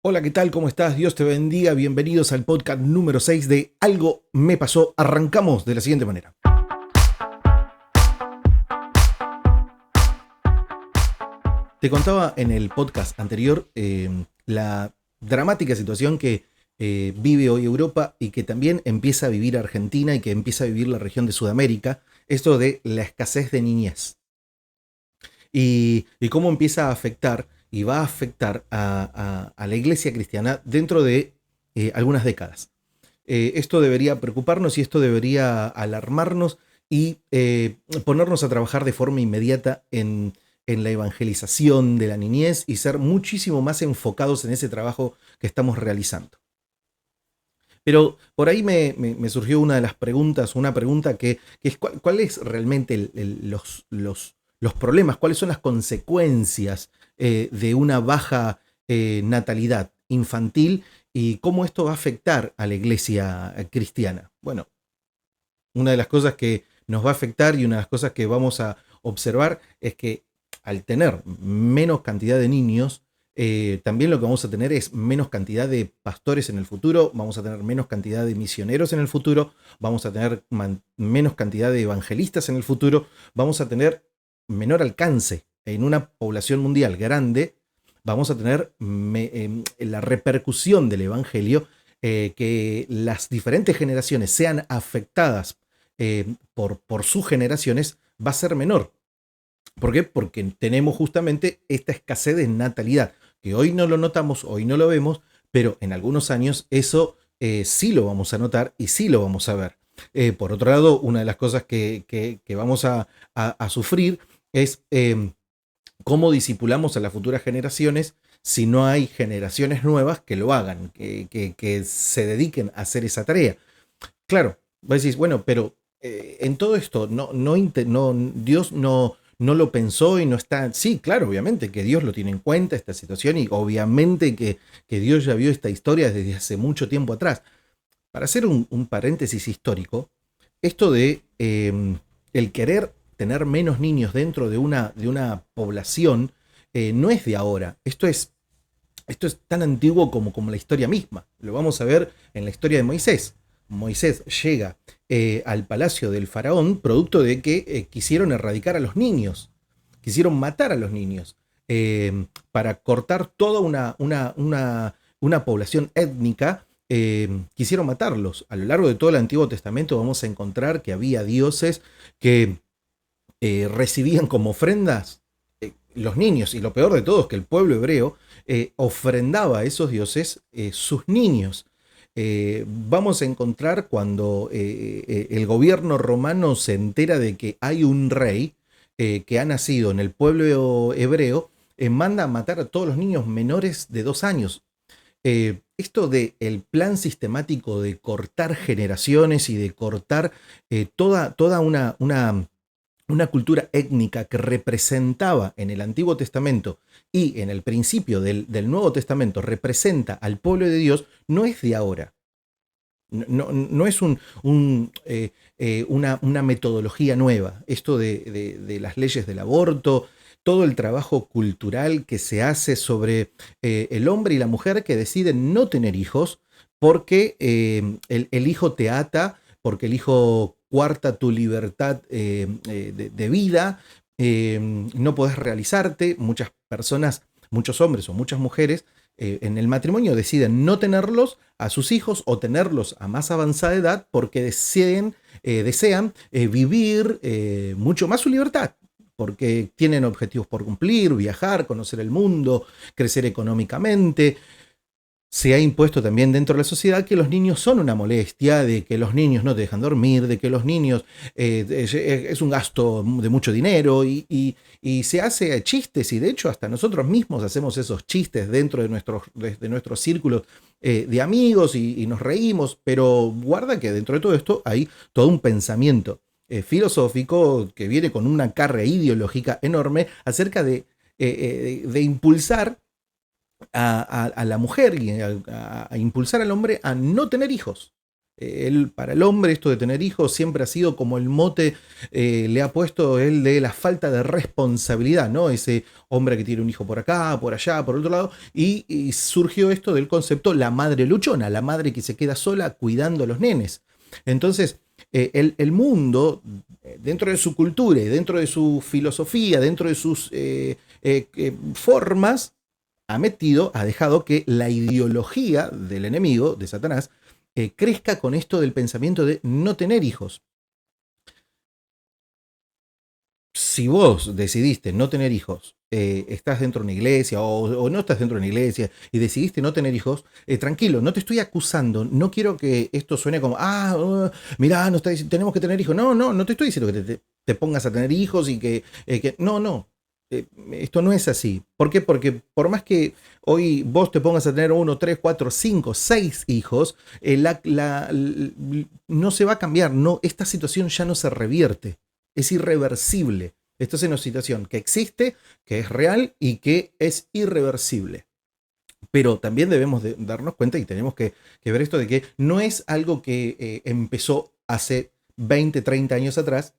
Hola, ¿qué tal? ¿Cómo estás? Dios te bendiga. Bienvenidos al podcast número 6 de Algo me pasó. Arrancamos de la siguiente manera. Te contaba en el podcast anterior la dramática situación que vive hoy Europa y que también empieza a vivir Argentina y que empieza a vivir la región de Sudamérica. Esto de la escasez de niñez. Y cómo empieza a afectar y va a afectar a la iglesia cristiana dentro de algunas décadas. Esto debería preocuparnos y esto debería alarmarnos y ponernos a trabajar de forma inmediata en la evangelización de la niñez y ser muchísimo más enfocados en ese trabajo que estamos realizando. Pero por ahí me surgió una de las preguntas, una pregunta que es ¿cuál es realmente los problemas, cuáles son las consecuencias de una baja natalidad infantil y cómo esto va a afectar a la iglesia cristiana? Bueno, una de las cosas que nos va a afectar y una de las cosas que vamos a observar es que al tener menos cantidad de niños, también lo que vamos a tener es menos cantidad de pastores en el futuro, vamos a tener menos cantidad de misioneros en el futuro, vamos a tener menos cantidad de evangelistas en el futuro, vamos a tener menor alcance en una población mundial grande, vamos a tener la repercusión del evangelio, que las diferentes generaciones sean afectadas por sus generaciones, va a ser menor. ¿Por qué? Porque tenemos justamente esta escasez de natalidad, que hoy no lo notamos, hoy no lo vemos, pero en algunos años eso sí lo vamos a notar y sí lo vamos a ver. Por otro lado, una de las cosas que vamos a sufrir es cómo discipulamos a las futuras generaciones si no hay generaciones nuevas que lo hagan, que se dediquen a hacer esa tarea. Claro, vos decís, bueno, pero en todo esto, Dios no lo pensó y no está. Sí, claro, obviamente que Dios lo tiene en cuenta, esta situación, y obviamente que Dios ya vio esta historia desde hace mucho tiempo atrás. Para hacer un paréntesis histórico, esto de el querer tener menos niños dentro de una población no es de ahora. Esto es tan antiguo como la historia misma. Lo vamos a ver en la historia de Moisés. Moisés llega al palacio del faraón producto de que quisieron erradicar a los niños, quisieron matar a los niños para cortar toda una población étnica. Quisieron matarlos. A lo largo de todo el Antiguo Testamento vamos a encontrar que había dioses que recibían como ofrendas los niños, y lo peor de todo es que el pueblo hebreo ofrendaba a esos dioses sus niños. Vamos a encontrar cuando el gobierno romano se entera de que hay un rey que ha nacido en el pueblo hebreo, manda a matar a todos los niños menores de 2 años. Esto de el plan sistemático de cortar generaciones y de cortar toda una cultura étnica que representaba en el Antiguo Testamento y en el principio del Nuevo Testamento representa al pueblo de Dios, no es de ahora. No es una metodología nueva. Esto de las leyes del aborto, todo el trabajo cultural que se hace sobre el hombre y la mujer que deciden no tener hijos porque el hijo te ata, porque el hijo cuarta tu libertad de vida, no podés realizarte. Muchas personas, muchos hombres o muchas mujeres en el matrimonio deciden no tenerlos a sus hijos o tenerlos a más avanzada edad porque desean vivir mucho más su libertad, porque tienen objetivos por cumplir, viajar, conocer el mundo, crecer económicamente. Se ha impuesto también dentro de la sociedad que los niños son una molestia, de que los niños no te dejan dormir, de que los niños es un gasto de mucho dinero y se hace chistes, y de hecho hasta nosotros mismos hacemos esos chistes dentro de nuestros círculos de amigos y nos reímos, pero guarda que dentro de todo esto hay todo un pensamiento filosófico que viene con una carga ideológica enorme acerca de impulsar a la mujer y a impulsar al hombre a no tener hijos. Para el hombre esto de tener hijos siempre ha sido como el mote, le ha puesto el de la falta de responsabilidad, ¿no? Ese hombre que tiene un hijo por acá, por allá, por otro lado, y surgió esto del concepto la madre luchona, la madre que se queda sola cuidando a los nenes. Entonces, el mundo, dentro de su cultura y dentro de su filosofía, dentro de sus formas, ha dejado que la ideología del enemigo, de Satanás, crezca con esto del pensamiento de no tener hijos. Si vos decidiste no tener hijos, estás dentro de una iglesia o no estás dentro de una iglesia y decidiste no tener hijos, tranquilo, no te estoy acusando, no quiero que esto suene como, mirá, no está diciendo, tenemos que tener hijos. No, no, no te estoy diciendo que te pongas a tener hijos y no, no. Esto no es así. ¿Por qué? Porque por más que hoy vos te pongas a tener 1, 3, 4, 5, 6 hijos, no se va a cambiar. No, esta situación ya no se revierte. Es irreversible. Esto es una situación que existe, que es real y que es irreversible. Pero también debemos darnos cuenta y tenemos que ver esto de que no es algo que empezó hace 20, 30 años atrás,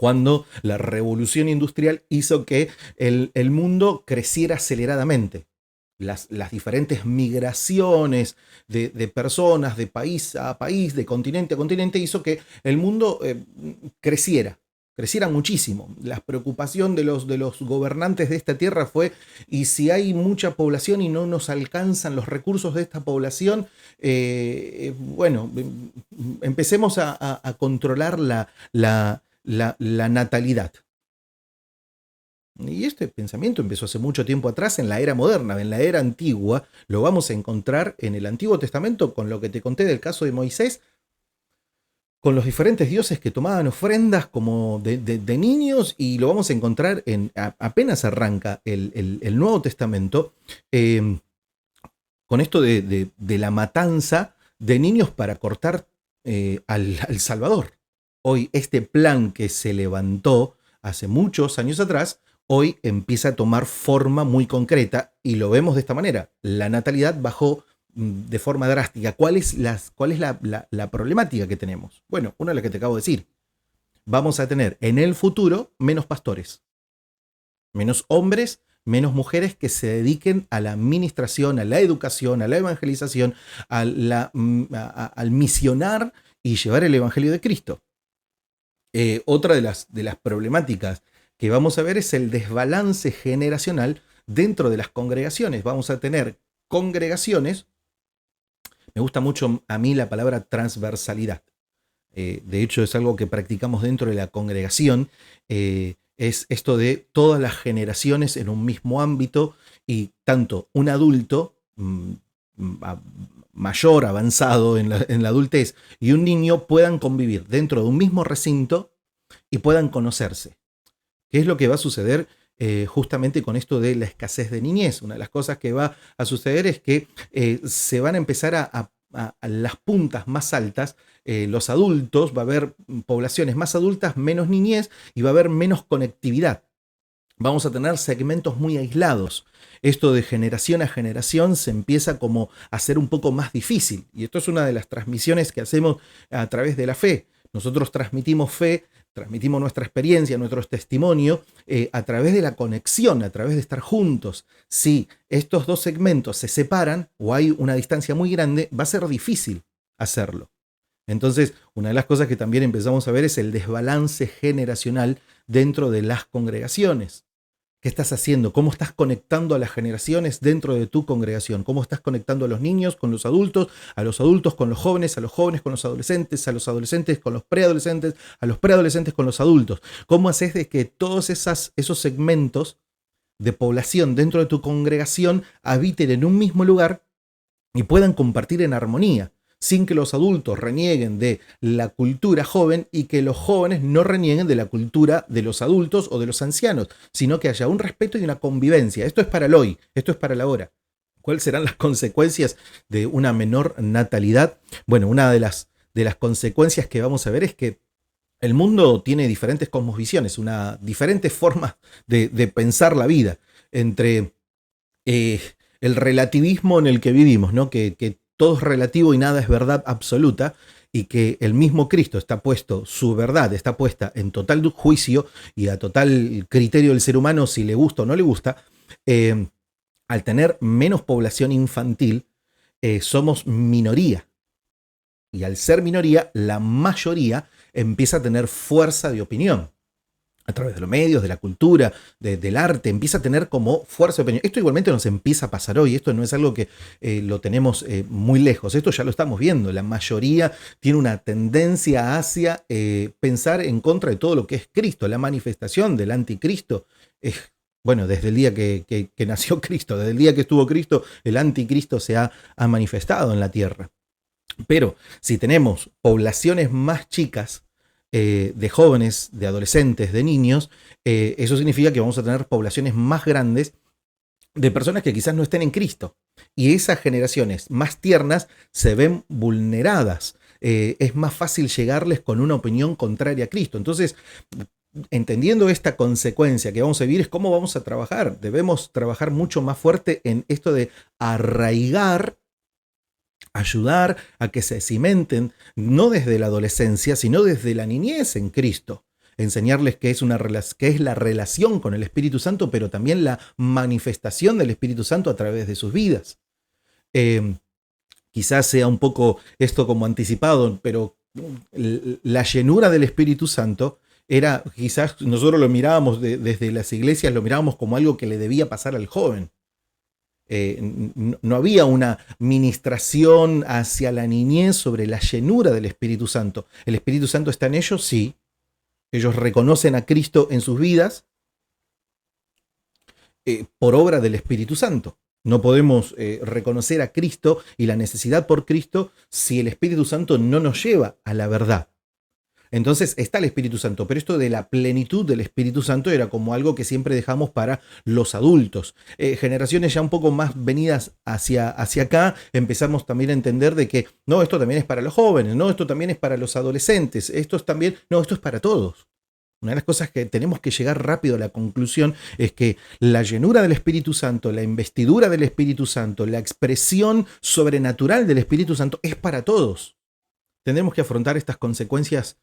cuando la revolución industrial hizo que el mundo creciera aceleradamente. Las diferentes migraciones de personas de país a país, de continente a continente, hizo que el mundo creciera muchísimo. La preocupación de los gobernantes de esta tierra fue, y si hay mucha población y no nos alcanzan los recursos de esta población, bueno, empecemos a controlar la natalidad. Y este pensamiento empezó hace mucho tiempo atrás, en la era moderna, en la era antigua. Lo vamos a encontrar en el Antiguo Testamento con lo que te conté del caso de Moisés, con los diferentes dioses que tomaban ofrendas como de niños, y lo vamos a encontrar apenas arranca el Nuevo Testamento, con esto de la matanza de niños para cortar al Salvador. Hoy este plan que se levantó hace muchos años atrás, hoy empieza a tomar forma muy concreta y lo vemos de esta manera. La natalidad bajó de forma drástica. ¿Cuál es la problemática que tenemos? Bueno, una de las que te acabo de decir. Vamos a tener en el futuro menos pastores, menos hombres, menos mujeres que se dediquen a la administración, a la educación, a la evangelización, al misionar y llevar el evangelio de Cristo. Otra de las problemáticas que vamos a ver es el desbalance generacional dentro de las congregaciones. Vamos a tener congregaciones, me gusta mucho a mí la palabra transversalidad. De hecho, es algo que practicamos dentro de la congregación. Es esto de todas las generaciones en un mismo ámbito, y tanto un adulto mayor, avanzado en la adultez, y un niño puedan convivir dentro de un mismo recinto y puedan conocerse. ¿Qué es lo que va a suceder justamente con esto de la escasez de niñez? Una de las cosas que va a suceder es que se van a empezar a las puntas más altas, los adultos, va a haber poblaciones más adultas, menos niñez, y va a haber menos conectividad. Vamos a tener segmentos muy aislados. Esto de generación a generación se empieza como a hacer un poco más difícil. Y esto es una de las transmisiones que hacemos a través de la fe. Nosotros transmitimos fe, transmitimos nuestra experiencia, nuestro testimonio, a través de la conexión, a través de estar juntos. Si estos dos segmentos se separan o hay una distancia muy grande, va a ser difícil hacerlo. Entonces, una de las cosas que también empezamos a ver es el desbalance generacional dentro de las congregaciones. ¿Qué estás haciendo? ¿Cómo estás conectando a las generaciones dentro de tu congregación? ¿Cómo estás conectando a los niños con los adultos, a los adultos con los jóvenes, a los jóvenes con los adolescentes, a los adolescentes con los preadolescentes, a los preadolescentes con los adultos? ¿Cómo haces de que todos esos segmentos de población dentro de tu congregación habiten en un mismo lugar y puedan compartir en armonía, sin que los adultos renieguen de la cultura joven y que los jóvenes no renieguen de la cultura de los adultos o de los ancianos, sino que haya un respeto y una convivencia? Esto es para el hoy, esto es para la hora. ¿Cuáles serán las consecuencias de una menor natalidad? Bueno, una de las consecuencias que vamos a ver es que el mundo tiene diferentes cosmovisiones, diferentes formas de pensar la vida, entre el relativismo en el que vivimos, ¿no? Que todo es relativo y nada es verdad absoluta, y que el mismo Cristo está puesto, su verdad está puesta en total juicio y a total criterio del ser humano si le gusta o no le gusta, al tener menos población infantil, somos minoría. Y al ser minoría, la mayoría empieza a tener fuerza de opinión. A través de los medios, de la cultura, del arte, empieza a tener como fuerza de opinión. Esto igualmente nos empieza a pasar hoy, esto no es algo que lo tenemos muy lejos, esto ya lo estamos viendo. La mayoría tiene una tendencia hacia pensar en contra de todo lo que es Cristo. La manifestación del anticristo es, bueno, desde el día que nació Cristo, desde el día que estuvo Cristo, el anticristo se ha manifestado en la tierra. Pero si tenemos poblaciones más chicas, de jóvenes, de adolescentes, de niños, eso significa que vamos a tener poblaciones más grandes de personas que quizás no estén en Cristo. Y esas generaciones más tiernas se ven vulneradas. Es más fácil llegarles con una opinión contraria a Cristo. Entonces, entendiendo esta consecuencia que vamos a vivir, es cómo vamos a trabajar. Debemos trabajar mucho más fuerte en esto de arraigar, ayudar a que se cimenten, no desde la adolescencia, sino desde la niñez en Cristo. Enseñarles qué es la relación con el Espíritu Santo, pero también la manifestación del Espíritu Santo a través de sus vidas. Quizás sea un poco esto como anticipado, pero la llenura del Espíritu Santo era, quizás nosotros lo mirábamos desde las iglesias, lo mirábamos como algo que le debía pasar al joven. No había una ministración hacia la niñez sobre la llenura del Espíritu Santo. ¿El Espíritu Santo está en ellos? Sí. Ellos reconocen a Cristo en sus vidas por obra del Espíritu Santo. No podemos reconocer a Cristo y la necesidad por Cristo si el Espíritu Santo no nos lleva a la verdad. Entonces está el Espíritu Santo, pero esto de la plenitud del Espíritu Santo era como algo que siempre dejamos para los adultos. Generaciones ya un poco más venidas hacia acá, empezamos también a entender de que no, esto también es para los jóvenes, no, esto también es para los adolescentes, esto es también, no, esto es para todos. Una de las cosas que tenemos que llegar rápido a la conclusión es que la llenura del Espíritu Santo, la investidura del Espíritu Santo, la expresión sobrenatural del Espíritu Santo es para todos. Tendremos que afrontar estas consecuencias,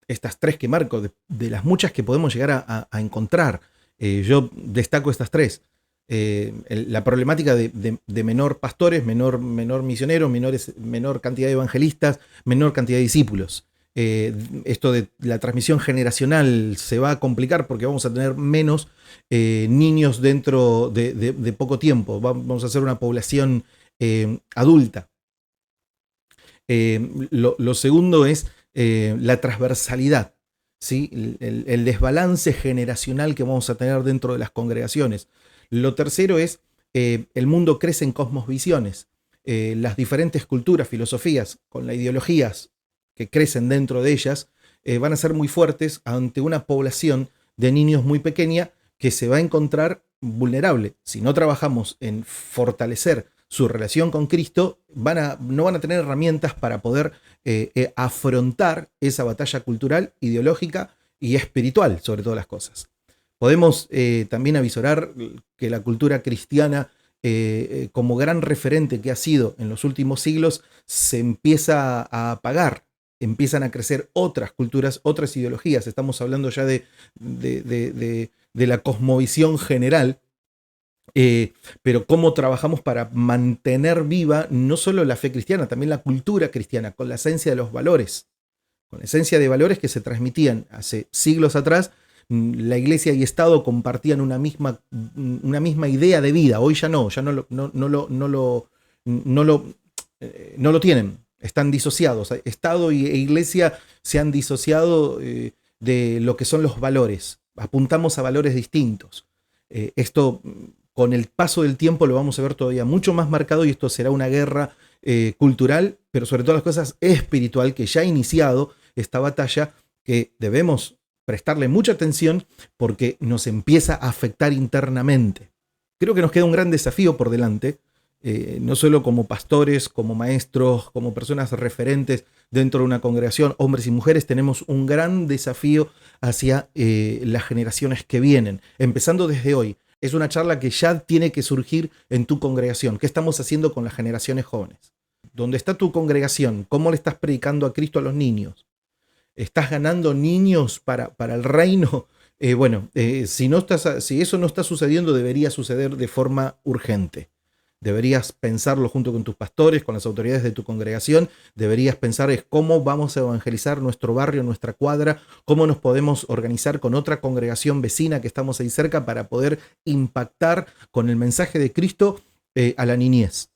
estas tres que marco, de las muchas que podemos llegar a encontrar. Yo destaco estas tres. La problemática de menor pastores, menor misioneros, menor cantidad de evangelistas, menor cantidad de discípulos. Esto de la transmisión generacional se va a complicar porque vamos a tener menos niños dentro de poco tiempo. Vamos a hacer una población adulta. Lo segundo es la transversalidad, ¿sí? El desbalance generacional que vamos a tener dentro de las congregaciones. Lo tercero es el mundo crece en cosmovisiones. Las diferentes culturas, filosofías, con las ideologías que crecen dentro de ellas, van a ser muy fuertes ante una población de niños muy pequeña que se va a encontrar vulnerable. Si no trabajamos en fortalecer su relación con Cristo, no van a tener herramientas para poder afrontar esa batalla cultural, ideológica y espiritual, sobre todas las cosas. Podemos también avisorar que la cultura cristiana, como gran referente que ha sido en los últimos siglos, se empieza a apagar. Empiezan a crecer otras culturas, otras ideologías. Estamos hablando ya de la cosmovisión general. Pero cómo trabajamos para mantener viva no solo la fe cristiana, también la cultura cristiana, con la esencia de los valores, con la esencia de valores que se transmitían hace siglos atrás. La iglesia y Estado compartían una misma idea de vida. Hoy ya no lo tienen, están disociados. Estado e iglesia se han disociado de lo que son los valores. Apuntamos a valores distintos. Esto, con el paso del tiempo, lo vamos a ver todavía mucho más marcado, y esto será una guerra cultural, pero sobre todas las cosas espiritual, que ya ha iniciado esta batalla, que debemos prestarle mucha atención porque nos empieza a afectar internamente. Creo que nos queda un gran desafío por delante, no solo como pastores, como maestros, como personas referentes dentro de una congregación, hombres y mujeres. Tenemos un gran desafío hacia las generaciones que vienen, empezando desde hoy. Es una charla que ya tiene que surgir en tu congregación. ¿Qué estamos haciendo con las generaciones jóvenes? ¿Dónde está tu congregación? ¿Cómo le estás predicando a Cristo a los niños? ¿Estás ganando niños para el reino? Si eso no está sucediendo, debería suceder de forma urgente. Deberías pensarlo junto con tus pastores, con las autoridades de tu congregación. Deberías pensar cómo vamos a evangelizar nuestro barrio, nuestra cuadra, cómo nos podemos organizar con otra congregación vecina que estamos ahí cerca para poder impactar con el mensaje de Cristo a la niñez.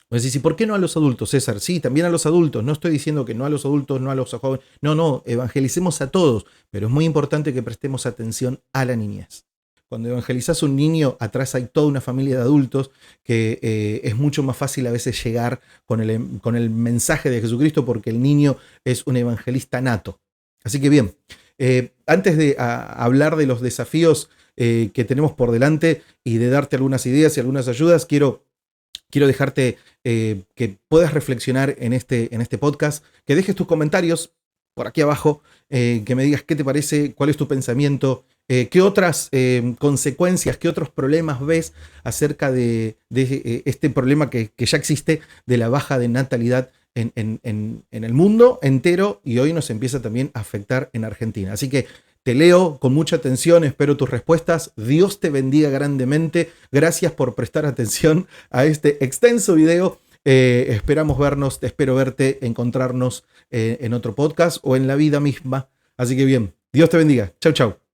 Pues decís, ¿y por qué no a los adultos, César? Sí, también a los adultos. No estoy diciendo que no a los adultos, no a los jóvenes. No, evangelicemos a todos. Pero es muy importante que prestemos atención a la niñez. Cuando evangelizás a un niño, atrás hay toda una familia de adultos que es mucho más fácil a veces llegar con el mensaje de Jesucristo porque el niño es un evangelista nato. Así que bien, antes de hablar de los desafíos que tenemos por delante y de darte algunas ideas y algunas ayudas, quiero dejarte que puedas reflexionar en este podcast, que dejes tus comentarios por aquí abajo, que me digas qué te parece, cuál es tu pensamiento, qué otras consecuencias, qué otros problemas ves acerca de este problema que ya existe de la baja de natalidad en el mundo entero y hoy nos empieza también a afectar en Argentina. Así que te leo con mucha atención, espero tus respuestas. Dios te bendiga grandemente. Gracias por prestar atención a este extenso video. Esperamos vernos, espero verte, encontrarnos en otro podcast o en la vida misma. Así que bien, Dios te bendiga. Chau, chau.